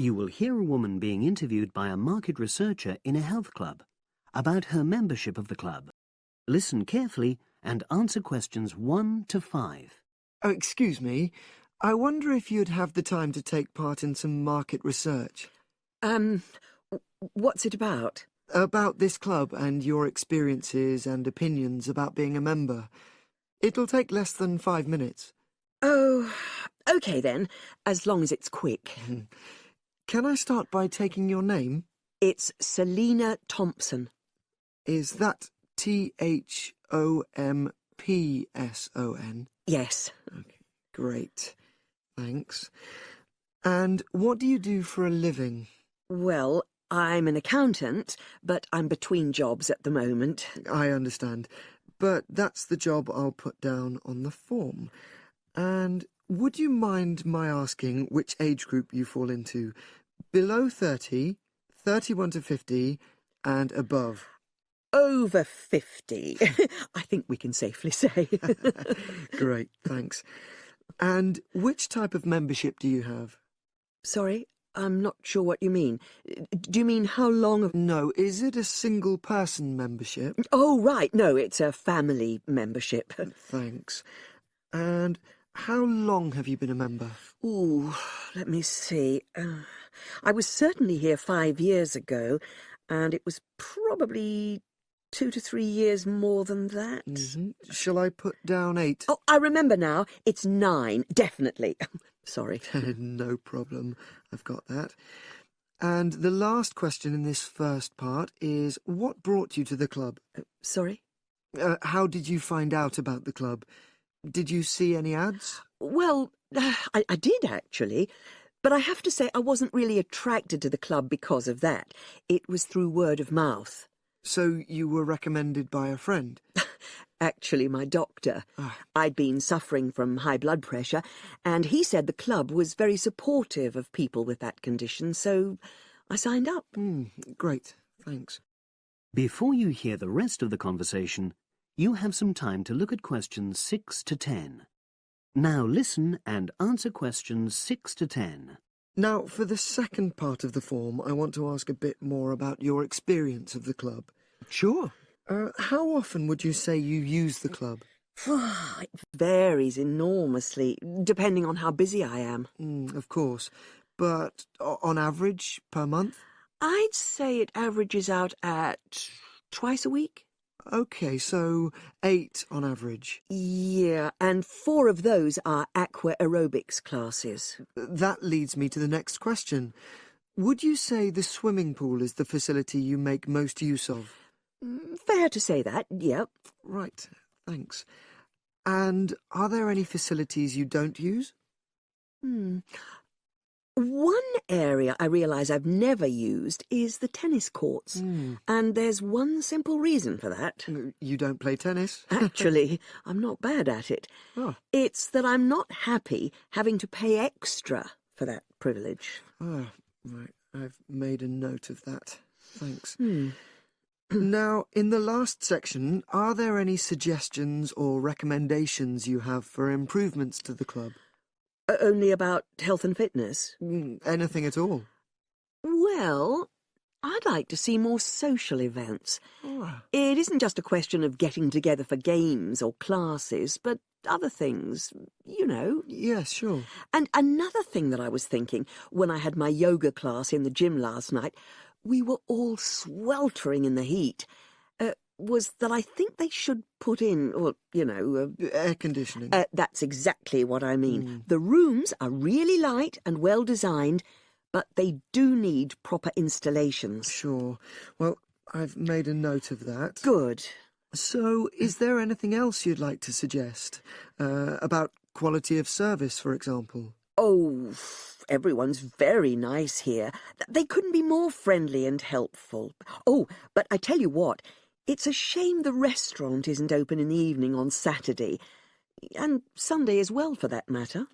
You will hear a woman being interviewed by a market researcher in a health club about her membership of the club. Listen carefully and answer questions 1 to 5. Oh, excuse me. I wonder if you'd have the time to take part in some market research. What's it about? About this club and your experiences and opinions about being a member. It'll take less than 5 minutes. Oh, OK then, as long as it's quick. Can I start by taking your name? It's Selina Thompson. Is that Thompson? Yes. Okay, great. Thanks. And what do you do for a living? Well, I'm an accountant, but I'm between jobs at the moment. I understand. But that's the job I'll put down on the form. And would you mind my asking which age group you fall into? Below 30, 31 to 50, and above? Over 50, I think we can safely say. Great, thanks. And which type of membership do you have? Sorry, I'm not sure what you mean. Do you mean how long? No, is it a single-person membership? Oh, right, no, it's a family membership. Thanks. And how long have you been a member? Ooh, let me see. I was certainly here 5 years ago, and it was probably 2 to 3 years more than that. Shall I put down 8? Oh, I remember now. It's 9, definitely. Sorry. No problem. I've got that. And the last question in this first part is, what brought you to the club? Sorry? How did you find out about the club? Did you see any ads? Well, I did, actually. But I have to say I wasn't really attracted to the club because of that. It was through word of mouth. So you were recommended by a friend? Actually, my doctor. I'd been suffering from high blood pressure, and he said the club was very supportive of people with that condition, so I signed up. Great, thanks. Before you hear the rest of the conversation, you have some time to look at questions 6 to 10. Now listen and answer questions 6 to 10. Now, for the second part of the form, I want to ask a bit more about your experience of the club. Sure. How often would you say you use the club? It varies enormously, depending on how busy I am. Of course. But on average, per month? I'd say it averages out at twice a week. OK, so 8 on average. Yeah, and 4 of those are aqua aerobics classes. That leads me to the next question. Would you say the swimming pool is the facility you make most use of? Fair to say that, yep. Right, thanks. And are there any facilities you don't use? One area I realise I've never used is the tennis courts. And there's one simple reason for that. You don't play tennis? Actually, I'm not bad at it. Oh. It's that I'm not happy having to pay extra for that privilege. Oh, right. I've made a note of that. Thanks. Now, in the last section, are there any suggestions or recommendations you have for improvements to the club? Only about health and fitness? Anything at all? Well, I'd like to see more social events. It isn't just a question of getting together for games or classes, but other things, you know. Yes, sure. And another thing that I was thinking, when I had my yoga class in the gym last night, we were all sweltering in the heat, was that I think they should put in, well, you know... air conditioning. That's exactly what I mean. The rooms are really light and well designed, but they do need proper installations. Sure. Well, I've made a note of that. Good. So, is there anything else you'd like to suggest? About quality of service, for example? Oh, everyone's very nice here. They couldn't be more friendly and helpful. Oh, but I tell you what, it's a shame the restaurant isn't open in the evening on Saturday, and Sunday as well, for that matter.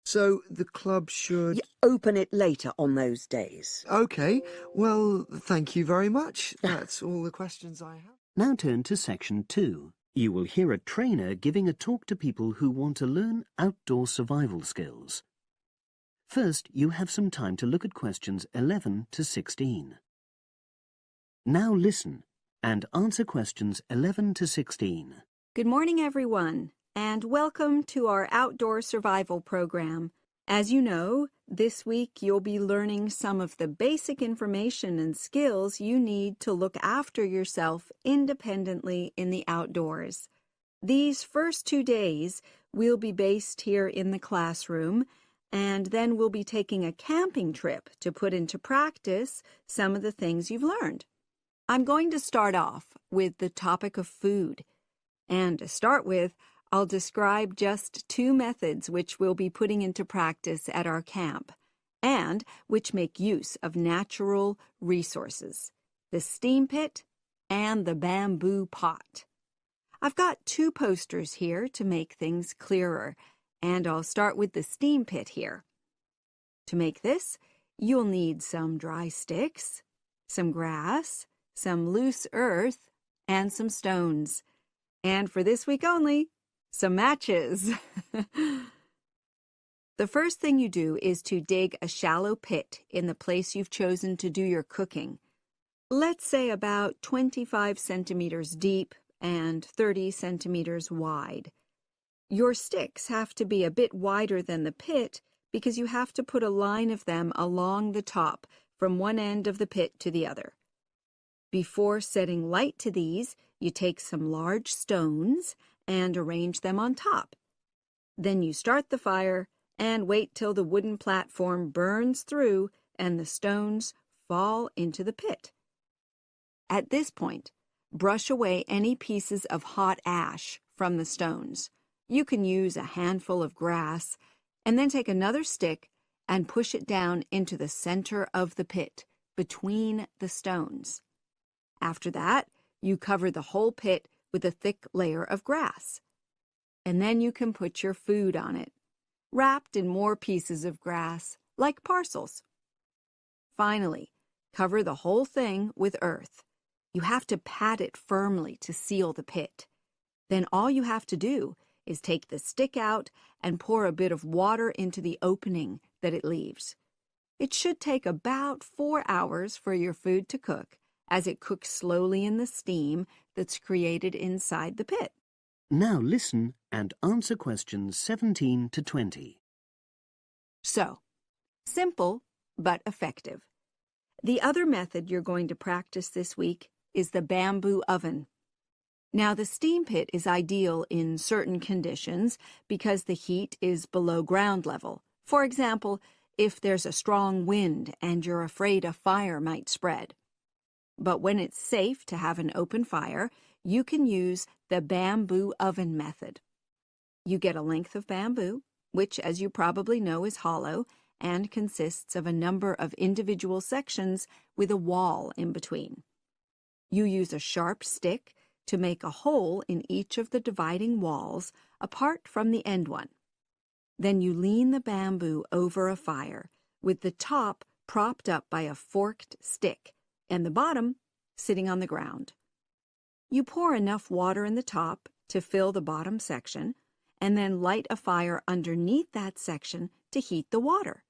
So the club should... open it later on those days. OK. Well, thank you very much. That's all the questions I have. Now turn to section 2. You will hear a trainer giving a talk to people who want to learn outdoor survival skills. First, you have some time to look at questions 11 to 16. Now listen and answer questions 11 to 16. Good morning, everyone, and welcome to our outdoor survival program. As you know, this week you'll be learning some of the basic information and skills you need to look after yourself independently in the outdoors. These first 2 days will be based here in the classroom, and then we'll be taking a camping trip to put into practice some of the things you've learned. I'm going to start off with the topic of food. And to start with, I'll describe just 2 methods which we'll be putting into practice at our camp, and which make use of natural resources, the steam pit and the bamboo pot. I've got 2 posters here to make things clearer, and I'll start with the steam pit here. To make this, you'll need some dry sticks, some grass, some loose earth, and some stones. And for this week only, some matches. The first thing you do is to dig a shallow pit in the place you've chosen to do your cooking. Let's say about 25 centimeters deep and 30 centimeters wide. Your sticks have to be a bit wider than the pit because you have to put a line of them along the top from one end of the pit to the other. Before setting light to these, you take some large stones and arrange them on top. Then you start the fire and wait till the wooden platform burns through and the stones fall into the pit. At this point, brush away any pieces of hot ash from the stones. You can use a handful of grass and then take another stick and push it down into the center of the pit, between the stones. After that, you cover the whole pit with a thick layer of grass. And then you can put your food on it, wrapped in more pieces of grass, like parcels. Finally, cover the whole thing with earth. You have to pat it firmly to seal the pit. Then all you have to do is take the stick out and pour a bit of water into the opening that it leaves. It should take about 4 hours for your food to cook, as it cooks slowly in the steam that's created inside the pit. Now listen and answer questions 17 to 20. So, simple but effective. The other method you're going to practice this week is the bamboo oven. Now, the steam pit is ideal in certain conditions because the heat is below ground level. For example, if there's a strong wind and you're afraid a fire might spread. But when it's safe to have an open fire, you can use the bamboo oven method. You get a length of bamboo, which, as you probably know, is hollow and consists of a number of individual sections with a wall in between. You use a sharp stick to make a hole in each of the dividing walls apart from the end one. Then you lean the bamboo over a fire, with the top propped up by a forked stick and the bottom sitting on the ground. You pour enough water in the top to fill the bottom section, and then light a fire underneath that section to heat the water.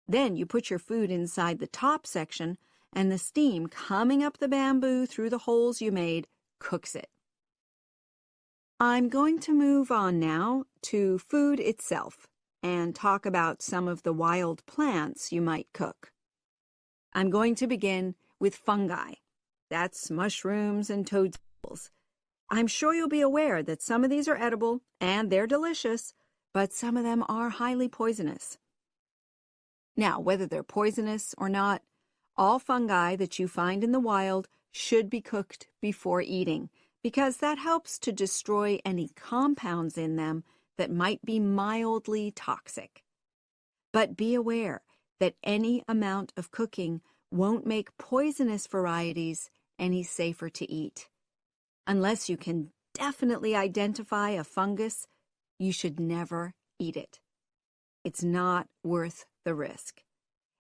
Then you put your food inside the top section, and the steam coming up the bamboo through the holes you made cooks it. I'm going to move on now to food itself and talk about some of the wild plants you might cook. I'm going to begin with fungi. That's mushrooms and toadstools. I'm sure you'll be aware that some of these are edible and they're delicious, but some of them are highly poisonous. Now, whether they're poisonous or not, all fungi that you find in the wild should be cooked before eating, because that helps to destroy any compounds in them that might be mildly toxic. But be aware that any amount of cooking won't make poisonous varieties any safer to eat. Unless you can definitely identify a fungus, you should never eat it. It's not worth the risk.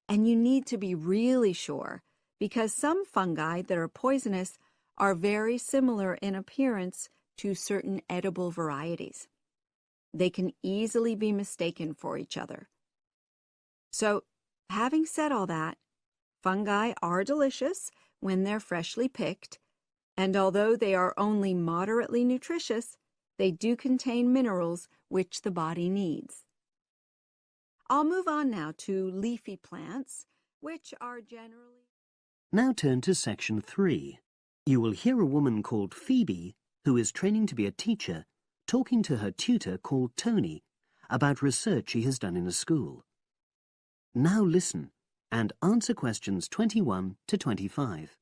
And you need to be really sure, because some fungi that are poisonous are very similar in appearance to certain edible varieties. They can easily be mistaken for each other. So, having said all that, fungi are delicious when they're freshly picked, and although they are only moderately nutritious, they do contain minerals which the body needs. I'll move on now to leafy plants, which are generally... Now turn to section 3. You will hear a woman called Phoebe, who is training to be a teacher, talking to her tutor called Tony about research she has done in a school. Now listen and answer questions 21 to 25.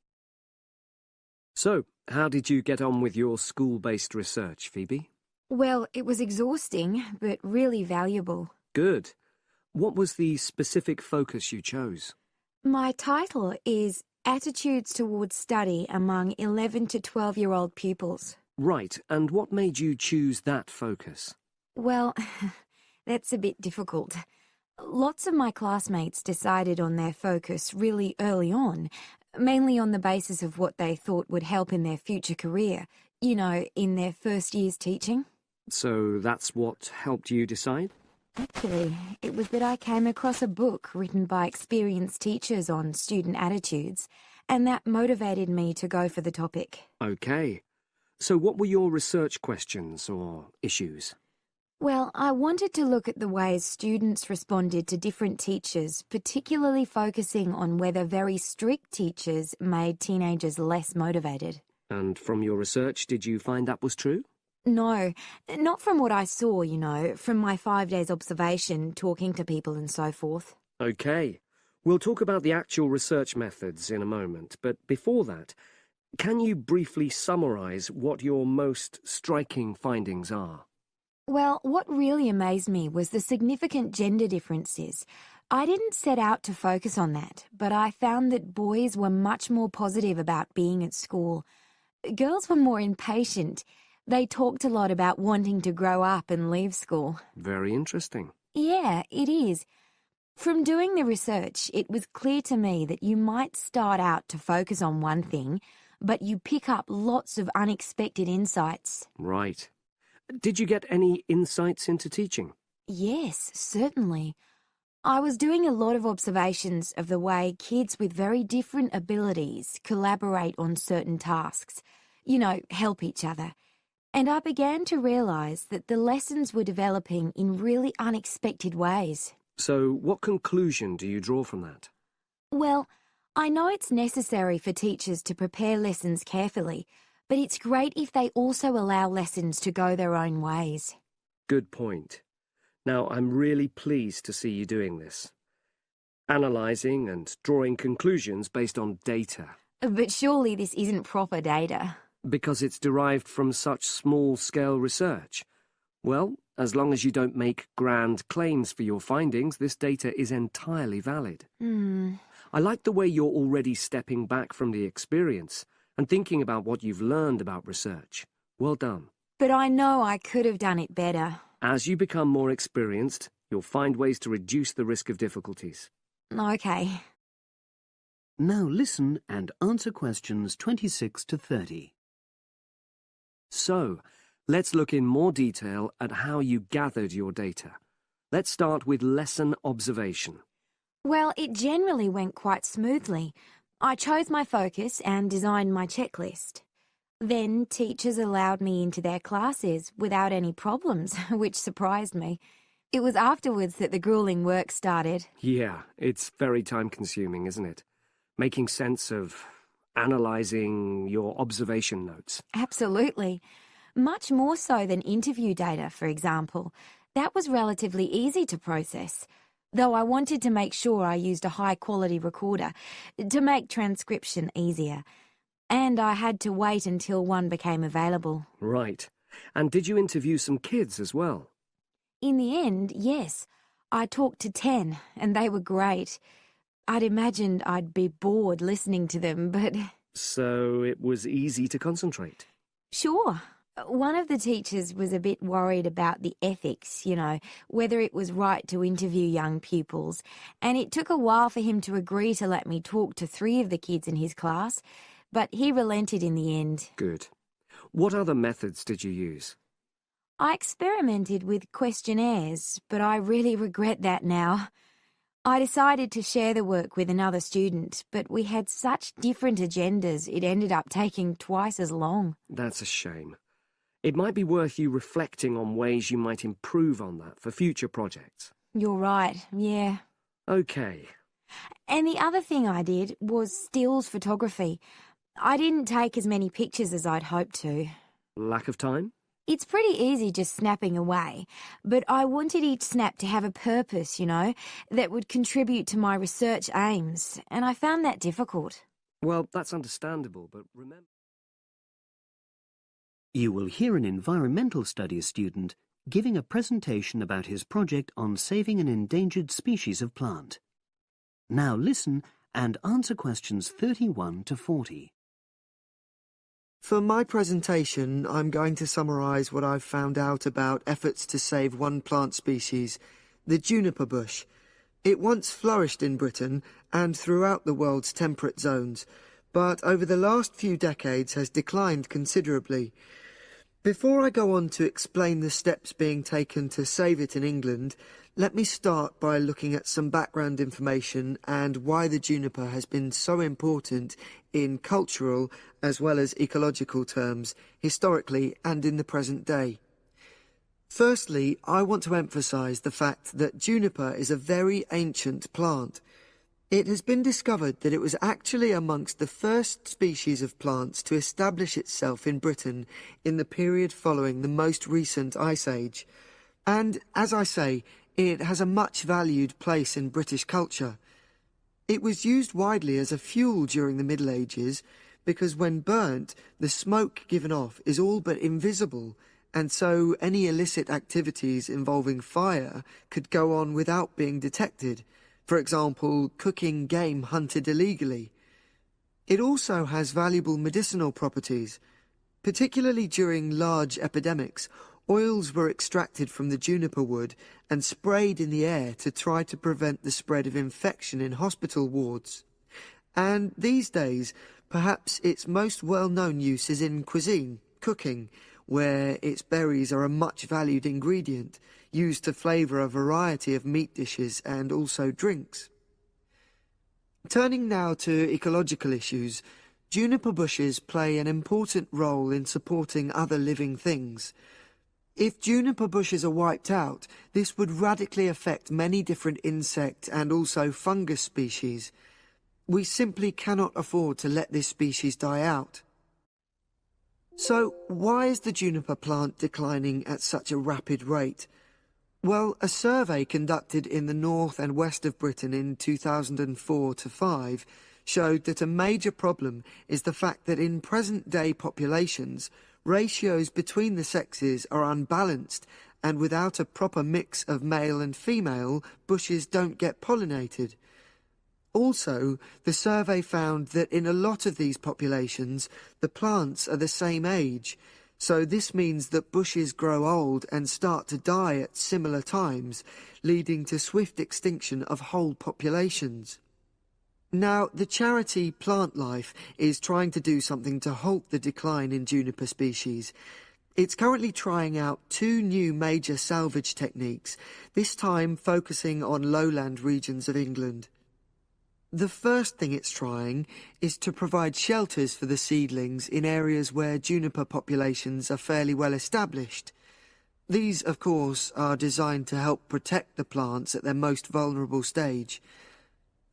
So, how did you get on with your school-based research, Phoebe? Well, it was exhausting, but really valuable. Good. What was the specific focus you chose? My title is Attitudes Towards Study Among 11 to 12-year-old Pupils. Right, and what made you choose that focus? Well, that's a bit difficult. Lots of my classmates decided on their focus really early on, mainly on the basis of what they thought would help in their future career, you know, in their first year's teaching. So that's what helped you decide? Actually, it was that I came across a book written by experienced teachers on student attitudes, and that motivated me to go for the topic. Okay. So what were your research questions or issues? Well, I wanted to look at the ways students responded to different teachers, particularly focusing on whether very strict teachers made teenagers less motivated. And from your research, did you find that was true? No, not from what I saw, you know, from my 5 days observation, talking to people and so forth. Okay. We'll talk about the actual research methods in a moment, but before that, can you briefly summarise what your most striking findings are? Well, what really amazed me was the significant gender differences. I didn't set out to focus on that, but I found that boys were much more positive about being at school. Girls were more impatient. They talked a lot about wanting to grow up and leave school. Very interesting. Yeah, it is. From doing the research, it was clear to me that you might start out to focus on one thing, but you pick up lots of unexpected insights. Right. Did you get any insights into teaching? Yes, certainly. I was doing a lot of observations of the way kids with very different abilities collaborate on certain tasks, you know, help each other. And I began to realise that the lessons were developing in really unexpected ways. So what conclusion do you draw from that? Well, I know it's necessary for teachers to prepare lessons carefully, but it's great if they also allow lessons to go their own ways. Good point. Now, I'm really pleased to see you doing this. Analysing and drawing conclusions based on data. But surely this isn't proper data. Because it's derived from such small-scale research. Well, as long as you don't make grand claims for your findings, this data is entirely valid. I like the way you're already stepping back from the experience and thinking about what you've learned about research. Well done. But I know I could have done it better. As you become more experienced, you'll find ways to reduce the risk of difficulties. Okay. Now listen and answer questions 26 to 30. So, let's look in more detail at how you gathered your data. Let's start with lesson observation. Well, it generally went quite smoothly. I chose my focus and designed my checklist. Then teachers allowed me into their classes without any problems, which surprised me. It was afterwards that the grueling work started. Yeah, it's very time-consuming, isn't it? Making sense of analysing your observation notes. Absolutely. Much more so than interview data, for example. That was relatively easy to process, though I wanted to make sure I used a high-quality recorder to make transcription easier. And I had to wait until one became available. Right. And did you interview some kids as well? In the end, yes. I talked to 10, and they were great. I'd imagined I'd be bored listening to them, but... So it was easy to concentrate? Sure. One of the teachers was a bit worried about the ethics, you know, whether it was right to interview young pupils, and it took a while for him to agree to let me talk to 3 of the kids in his class, but he relented in the end. Good. What other methods did you use? I experimented with questionnaires, but I really regret that now. I decided to share the work with another student, but we had such different agendas it ended up taking twice as long. That's a shame. It might be worth you reflecting on ways you might improve on that for future projects. You're right, yeah. Okay. And the other thing I did was stills photography. I didn't take as many pictures as I'd hoped to. Lack of time? It's pretty easy just snapping away, but I wanted each snap to have a purpose, that would contribute to my research aims, and I found that difficult. Well, that's understandable, but remember... You will hear an environmental studies student giving a presentation about his project on saving an endangered species of plant. Now listen and answer questions 31 to 40. For my presentation, I'm going to summarise what I've found out about efforts to save one plant species, the juniper bush. It once flourished in Britain and throughout the world's temperate zones, but over the last few decades has declined considerably. Before I go on to explain the steps being taken to save it in England, let me start by looking at some background information and why the juniper has been so important in cultural as well as ecological terms, historically and in the present day. Firstly, I want to emphasise the fact that juniper is a very ancient plant. It has been discovered that it was actually amongst the first species of plants to establish itself in Britain in the period following the most recent Ice Age. And, as I say, it has a much valued place in British culture. It was used widely as a fuel during the Middle Ages because when burnt, the smoke given off is all but invisible, and so any illicit activities involving fire could go on without being detected. For example, cooking game hunted illegally. It also has valuable medicinal properties. Particularly during large epidemics, oils were extracted from the juniper wood and sprayed in the air to try to prevent the spread of infection in hospital wards. And these days, perhaps its most well-known use is in cuisine, cooking, where its berries are a much valued ingredient, used to flavour a variety of meat dishes and also drinks. Turning now to ecological issues, juniper bushes play an important role in supporting other living things. If juniper bushes are wiped out, this would radically affect many different insect and also fungus species. We simply cannot afford to let this species die out. So, why is the juniper plant declining at such a rapid rate? Well, a survey conducted in the north and west of Britain in 2004-5 showed that a major problem is the fact that in present-day populations, ratios between the sexes are unbalanced, and without a proper mix of male and female, bushes don't get pollinated. Also, the survey found that in a lot of these populations, the plants are the same age, so this means that bushes grow old and start to die at similar times, leading to swift extinction of whole populations. Now, the charity Plant Life is trying to do something to halt the decline in juniper species. It's currently trying out 2 new major salvage techniques, this time focusing on lowland regions of England. The first thing it's trying is to provide shelters for the seedlings in areas where juniper populations are fairly well established. These, of course, are designed to help protect the plants at their most vulnerable stage.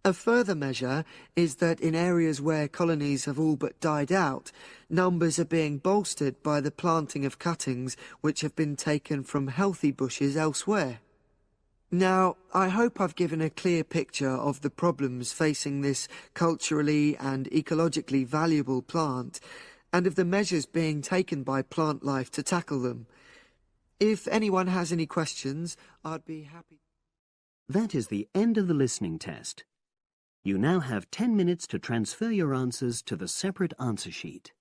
A further measure is that in areas where colonies have all but died out, numbers are being bolstered by the planting of cuttings which have been taken from healthy bushes elsewhere. Now, I hope I've given a clear picture of the problems facing this culturally and ecologically valuable plant, and of the measures being taken by Plant Life to tackle them. If anyone has any questions, I'd be happy. That is the end of the listening test. You now have 10 minutes to transfer your answers to the separate answer sheet.